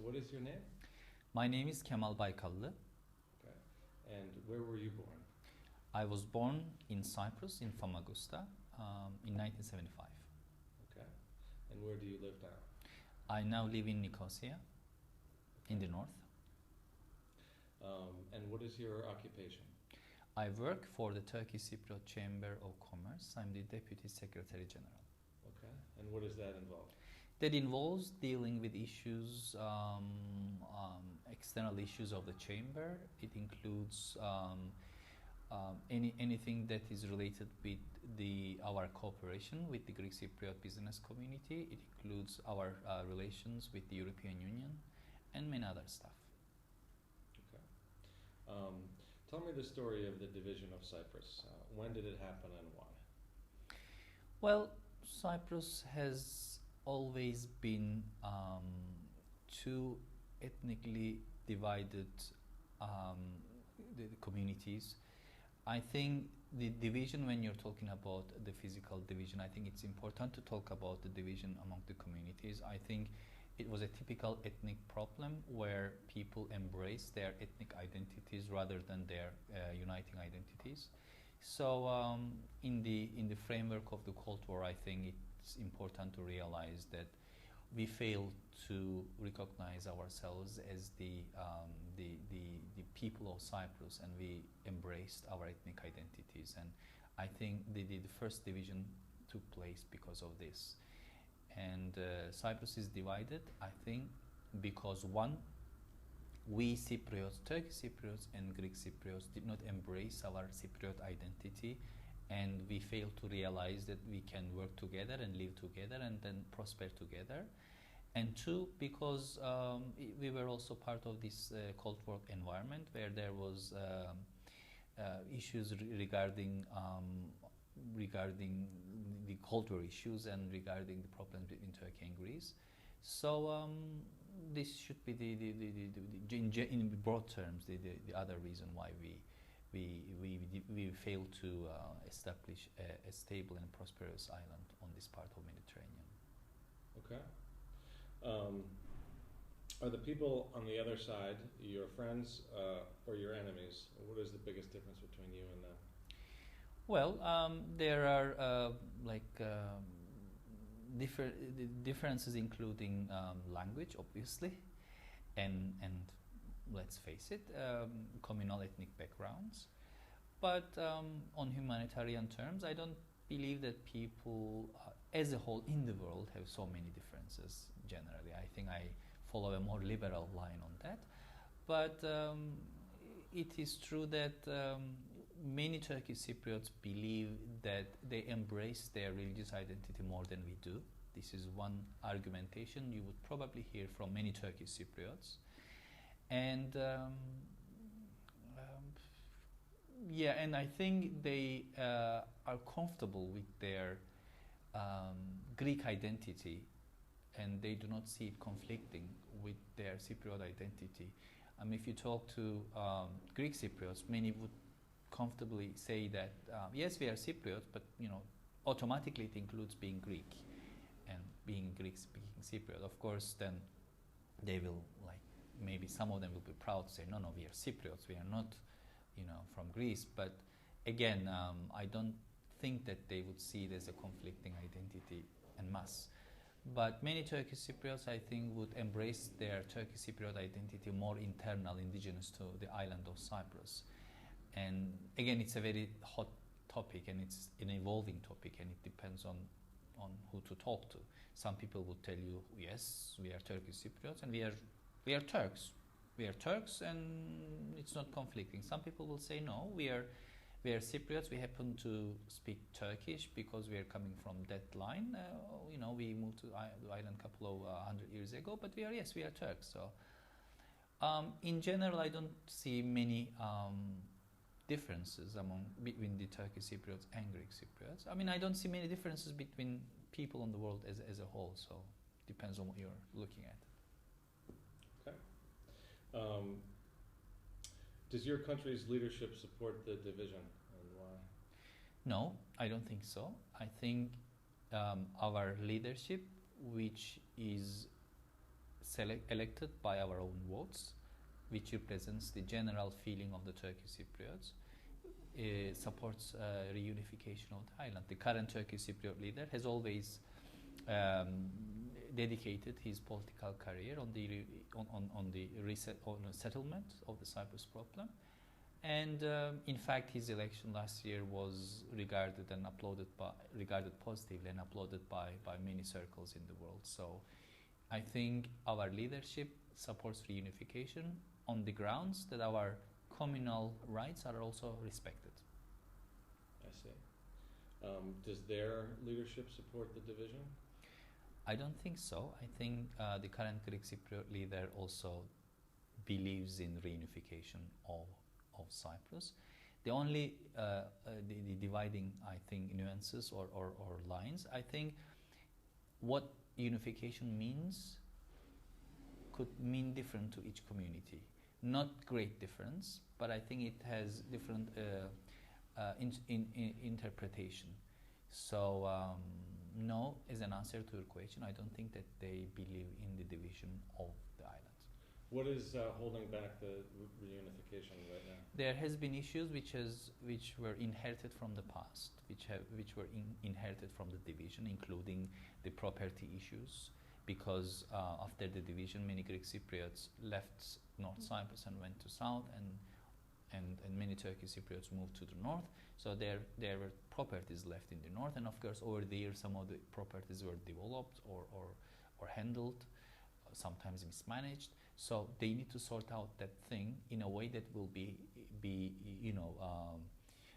what is your name? My name is Kemal Baykallı. Okay. And where were you born? I was born in Cyprus, in Famagusta, in 1975. Okay. And where do you live now? I now live in Nicosia, in the north. And what is your occupation? I work for the Turkish Cypriot Chamber of Commerce. I'm the Deputy Secretary General. Okay. And what does that involve? That involves dealing with issues, external issues of the chamber. It includes anything that is related with our cooperation with the Greek Cypriot business community. It includes our relations with the European Union and many other stuff. Okay. Tell me the story of the division of Cyprus. When did it happen and why? Well, Cyprus has always been two ethnically divided the communities. I think the division, when you're talking about the physical division, I think it's important to talk about the division among the communities. I think it was a typical ethnic problem where people embrace their ethnic identities rather than their uniting identities. So in the framework of the Cold War, I think it's important to realize that we failed to recognize ourselves as the people of Cyprus, and we embraced our ethnic identities. And I think the first division took place because of this. And Cyprus is divided, I think, because one, we Cypriots, Turkish Cypriots and Greek Cypriots did not embrace our Cypriot identity, and we failed to realize that we can work together and live together and then prosper together. And two, because we were also part of this Cold War environment where there was issues regarding the Cold War issues and regarding the problems between Turkey and Greece. So this should be in broad terms the other reason why we failed to establish a stable and prosperous island on this part of Mediterranean. Okay. Are the people on the other side your friends or your enemies? What is the biggest difference between you and them? Well, there are differences, including language, obviously, and let's face it, communal ethnic backgrounds. But on humanitarian terms, I don't believe that people as a whole in the world have so many differences generally. I think I follow a more liberal line on that. But it is true that many Turkish Cypriots believe that they embrace their religious identity more than we do. This is one argumentation you would probably hear from many Turkish Cypriots. And and I think they are comfortable with their Greek identity, and they do not see it conflicting with their Cypriot identity. If you talk to Greek Cypriots, many would comfortably say that yes, we are Cypriots, but automatically it includes being Greek and being Greek-speaking Cypriot. Of course, then they will maybe some of them will be proud to say, no, we are Cypriots, we are not, from Greece. But again, I don't think that they would see it as a conflicting identity en masse. But many Turkish Cypriots, I think, would embrace their Turkish Cypriot identity more internal, indigenous to the island of Cyprus. And again, it's a very hot topic, and it's an evolving topic, and it depends on who to talk to. Some people would tell you, yes, we are Turkish Cypriots, and we are Turks. We are Turks, and it's not conflicting. Some people will say, no, we are Cypriots. We happen to speak Turkish because we are coming from that line. We moved to the island a couple of 100 years ago, but we are Turks. So, in general, I don't see many differences between the Turkish Cypriots and Greek Cypriots. I don't see many differences between people in the world as a whole. So, it depends on what you're looking at. Okay. Does your country's leadership support the division, and why? No, I don't think so. I think our leadership, which is elected by our own votes, which represents the general feeling of the Turkish Cypriots, supports reunification of the island. The current Turkish Cypriot leader has always dedicated his political career on the settlement of the Cyprus problem, and in fact, his election last year was regarded positively and applauded by many circles in the world. So, I think our leadership supports reunification on the grounds that our communal rights are also respected. I see. Does their leadership support the division? I don't think so. I think the current Greek Cypriot leader also believes in reunification of Cyprus. The only the dividing, I think, nuances or lines, I think what unification means could mean different to each community. Not great difference, but I think it has different interpretation. So no is an answer to your question. I don't think that they believe in the division of the island. What is holding back the reunification right now? There has been issues which were inherited from the past, which were inherited from the division, including the property issues. Because after the division, many Greek Cypriots left North Cyprus and went to South, and many Turkish Cypriots moved to the north. So there were properties left in the north, and of course over the years some of the properties were developed or handled, sometimes mismanaged. So they need to sort out that thing in a way that will be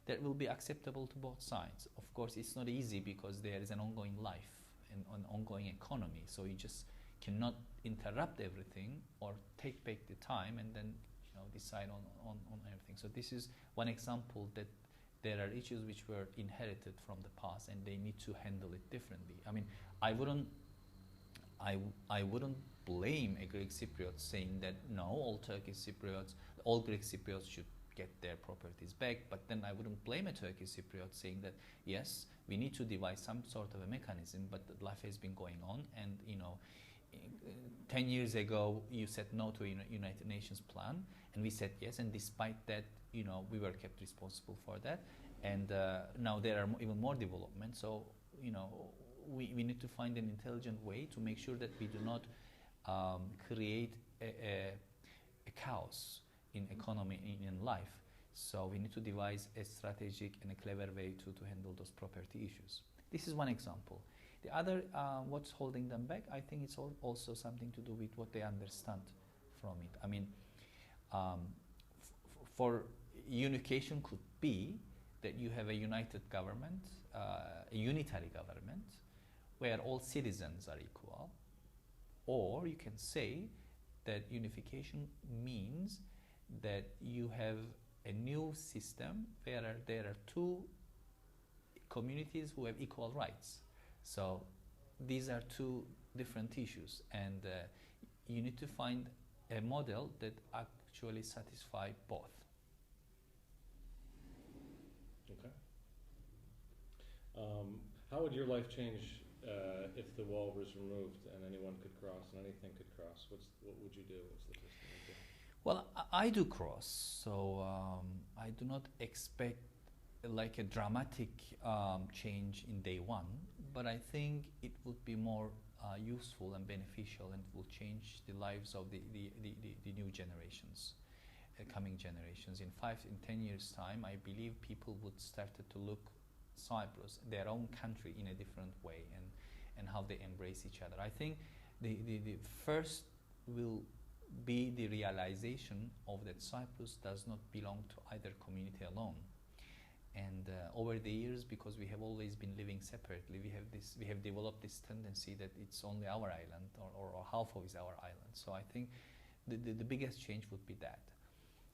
that will be acceptable to both sides. Of course, it's not easy because there is an ongoing life and an ongoing economy. So you just cannot interrupt everything or take back the time and then decide on everything. So this is one example that there are issues which were inherited from the past and they need to handle it differently. I mean, I wouldn't blame a Greek Cypriot saying that no, all Greek Cypriots should get their properties back, but then I wouldn't blame a Turkish Cypriot saying that yes, we need to devise some sort of a mechanism, but life has been going on, and 10 years ago you said no to a United Nations plan, and we said yes, and despite that, we were kept responsible for that, and now there are even more development. So, we need to find an intelligent way to make sure that we do not create a chaos in economy, in life. So we need to devise a strategic and a clever way to handle those property issues. This is one example. The other, what's holding them back, I think it's also something to do with what they understand from it. I mean, for unification could be that you have a united government, a unitary government, where all citizens are equal, or you can say that unification means that you have a new system where there are two communities who have equal rights. So these are two different issues, and you need to find a model that actually satisfies both. Okay. How would your life change if the wall was removed and anyone could cross and anything could cross? What would you do? What's the first thing you'd do? Well, I do cross, so I do not expect like a dramatic change in day one, but I think it would be more useful and beneficial, and will change the lives of the new generations, coming generations. In 10 years' time, I believe people would start to look Cyprus, their own country, in a different way, and how they embrace each other. I think the first will be the realization of that Cyprus does not belong to either community alone. And over the years, because we have always been living separately, we have developed this tendency that it's only our island, or half of it is our island. So I think the biggest change would be that.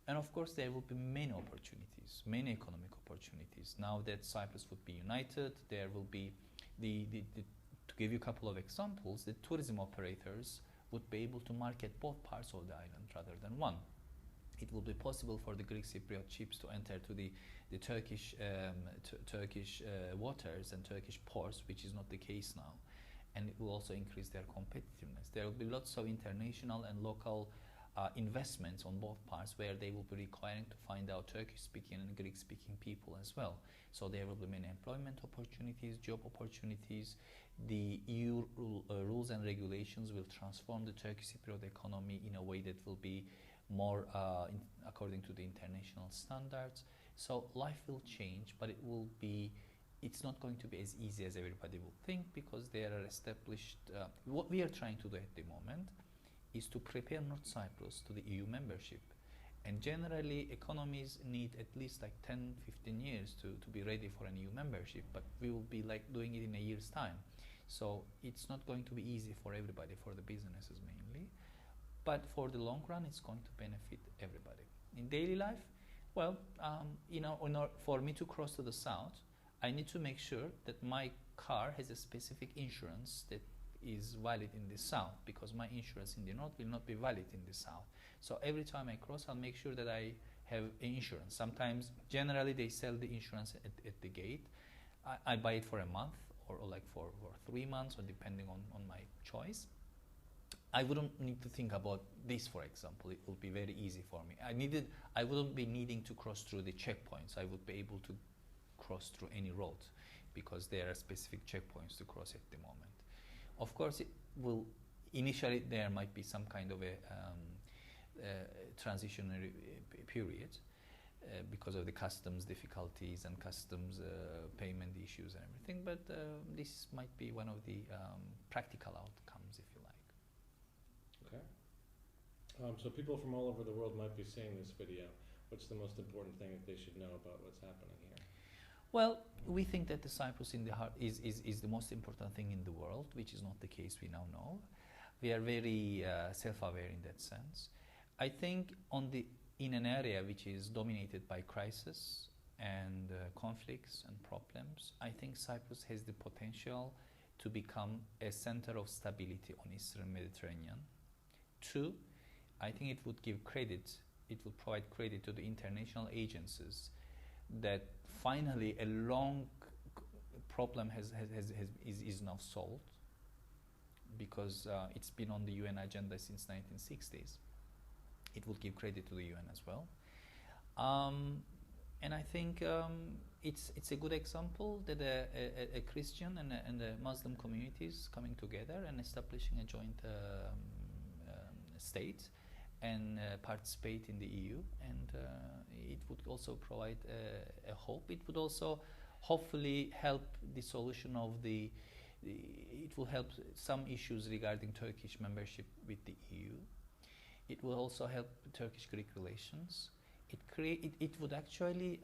And of course, there will be many opportunities, many economic opportunities. Now that Cyprus would be united, there will be to give you a couple of examples, the tourism operators would be able to market both parts of the island rather than one. It will be possible for the Greek Cypriot ships to enter to the Turkish waters and Turkish ports, which is not the case now. and it will also increase their competitiveness. There will be lots of international and local investments on both parts where they will be requiring to find out Turkish-speaking and Greek-speaking people as well. So there will be many employment opportunities, job opportunities. The EU rules and regulations will transform the Turkish Cypriot economy in a way that will be more according to the international standards. So life will change, but it's not going to be as easy as everybody will think, because there are established, what we are trying to do at the moment is to prepare North Cyprus to the EU membership. And generally, economies need at least like 10, 15 years to be ready for an EU membership, but we will be like doing it in a year's time. So it's not going to be easy for everybody, for the businesses mainly, but for the long run, it's going to benefit everybody. In daily life, well, for me to cross to the south, I need to make sure that my car has a specific insurance that is valid in the south, because my insurance in the north will not be valid in the south. So every time I cross, I'll make sure that I have insurance. Sometimes, generally, they sell the insurance at the gate. I buy it for a month or like for 3 months, or depending on my choice. I wouldn't need to think about this, for example. It will be very easy for me. I wouldn't be needing to cross through the checkpoints. I would be able to cross through any road, because there are specific checkpoints to cross at the moment. Of course, initially there might be some kind of a transitionary period because of the customs difficulties and customs payment issues and everything, but this might be one of the practical outcomes, if you like. Okay. So people from all over the world might be seeing this video. What's the most important thing that they should know about what's happening here? Well, we think that the Cyprus in the heart is the most important thing in the world, which is not the case, we now know. We are very self-aware in that sense. I think in an area which is dominated by crisis and conflicts and problems, I think Cyprus has the potential to become a center of stability on Eastern Mediterranean. 2, I think it would provide credit to the international agencies that finally a long problem is now solved, because it's been on the UN agenda since 1960s. It would give credit to the UN as well. And I think it's a good example that a Christian and a Muslim communities coming together and establishing a joint state and participate in the EU, and it would also provide a hope. It would also hopefully help the solution of it will help some issues regarding Turkish membership with the EU. It will also help Turkish-Greek relations. It would actually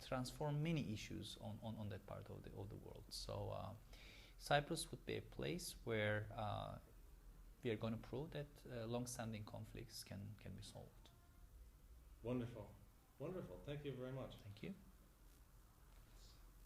transform many issues on that part of the world. So Cyprus would be a place where we are going to prove that long-standing conflicts can be solved. Wonderful. Wonderful. Thank you very much. Thank you.